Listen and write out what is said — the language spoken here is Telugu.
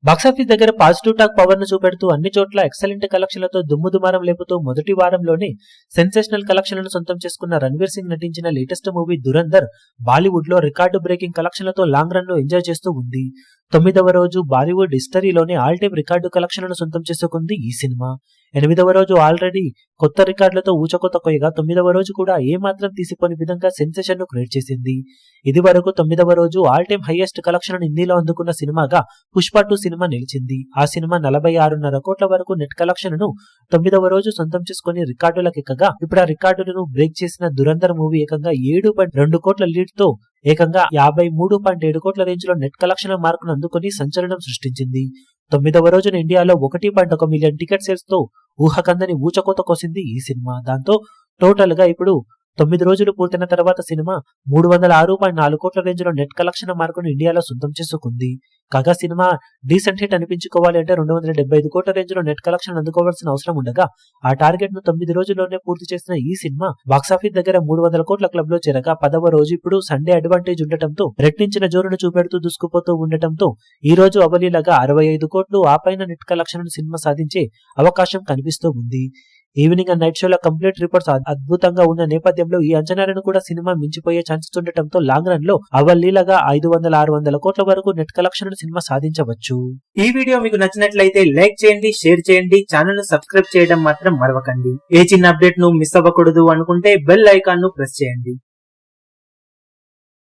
బాక్సాఫీస్ దగ్గర పాజిటివ్ టాక్ పవర్ ను చూపెడుతూ అన్ని చోట్ల ఎక్సలెంట్ కలెక్షన్లతో దుమ్ముదుమారం లేపుతూ మొదటి వారంలోనే సెన్సేషనల్ కలెక్షన్లను సొంతం చేసుకున్న రణ్వీర్ సింగ్ నటించిన లేటెస్ట్ మూవీ దురంధర్ బాలీవుడ్ లో రికార్డు బ్రేకింగ్ కలెక్షన్లతో లాంగ్ రన్ లో ఎంజాయ్ చేస్తూ ఉంది. 9వ రోజు బాలీవుడ్ హిస్టరీలోనే ఆల్ టైమ్ రికార్డు కలెక్షన్లను సొంతం చేసుకుంది ఈ సినిమా. 8వ రోజు ఆల్రెడీ కొత్త రికార్డులతో ఊచకోత కొయ్యగా 9వ రోజు కూడా ఏమాత్రం తీసిపోని విధంగా సెన్సేషన్ ను క్రియేట్ చేసింది. ఇది వరకు 9వ రోజు ఆల్ టైమ్ హైయెస్ట్ కలెక్షన్ హిందీలో అందుకున్న సినిమాగా పుష్ప 2 సినిమా నిలిచింది. ఆ సినిమా 46.5 కోట్ల వరకు నెట్ కలెక్షన్ ను 9వ రోజు సొంతం చేసుకుని రికార్డులకెక్కగా ఇప్పుడు ఆ రికార్డులను బ్రేక్ చేసిన దురంధర్ మూవీ ఏకంగా 7.2 కోట్ల లీడ్ తో ఏకంగా 53.7 కోట్ల రేంజ్ లో నెట్ కలెక్షన్ మార్కును అందుకుని సంచలనం సృష్టించింది. 9వ రోజున ఇండియాలో 1.1 మిలియన్ టికెట్ సేల్స్ తో ఊహకందని ఊచకోత కోసింది ఈ సినిమా. దాంతో టోటల్ గా ఇప్పుడు 9 రోజులు పూర్తయిన తర్వాత సినిమా 306.4 కోట్ల రేంజ్ లో నెట్ కలెక్షన్ మార్కును ఇండియాలో సొంతం చేసుకుంది. కాగా సినిమా డీసెంట్ హిట్ అనిపించుకోవాలి అంటే 275 కోట్ల రేంజ్ లో నెట్ కలెక్షన్ అందుకోవాల్సిన అవసరం ఉండగా ఆ టార్గెట్ ను 9 రోజుల్లోనే పూర్తి చేసిన ఈ సినిమా బాక్సాఫీస్ దగ్గర 300 కోట్ల క్లబ్ లో చేరగా 10వ రోజు ఇప్పుడు సండే అడ్వాంటేజ్ ఉండటంతో రెట్టించిన జోరును చూపెడుతూ దూసుకుపోతూ ఉండటంతో ఈ రోజు అవలీలగా 65 కోట్లు ఆ పైన నెట్ కలెక్షన్ సినిమా సాధించే అవకాశం కనిపిస్తూ ఉంది. ఈవినింగ్ అండ్ నైట్ షోల కంప్లీట్ రిపోర్ట్స్ అద్భుతంగా ఉన్న నేపథ్యంలో ఈ అంచనాలను కూడా సినిమా మించిపోయే ఛాన్సెస్ ఉండటంతో లాంగ్ రన్ లో అవలీలగా 500-600 కోట్ల వరకు నెట్ కలెక్షన్ సినిమా సాధించవచ్చు. ఈ వీడియో మీకు నచ్చినట్లయితే లైక్ చేయండి, షేర్ చేయండి, ఛానల్ ను సబ్స్క్రైబ్ చేయడం మాత్రం మరవకండి. ఏ చిన్న అప్డేట్ ను మిస్ అవ్వకూడదు అనుకుంటే బెల్ ఐకాన్ ను ప్రెస్ చేయండి.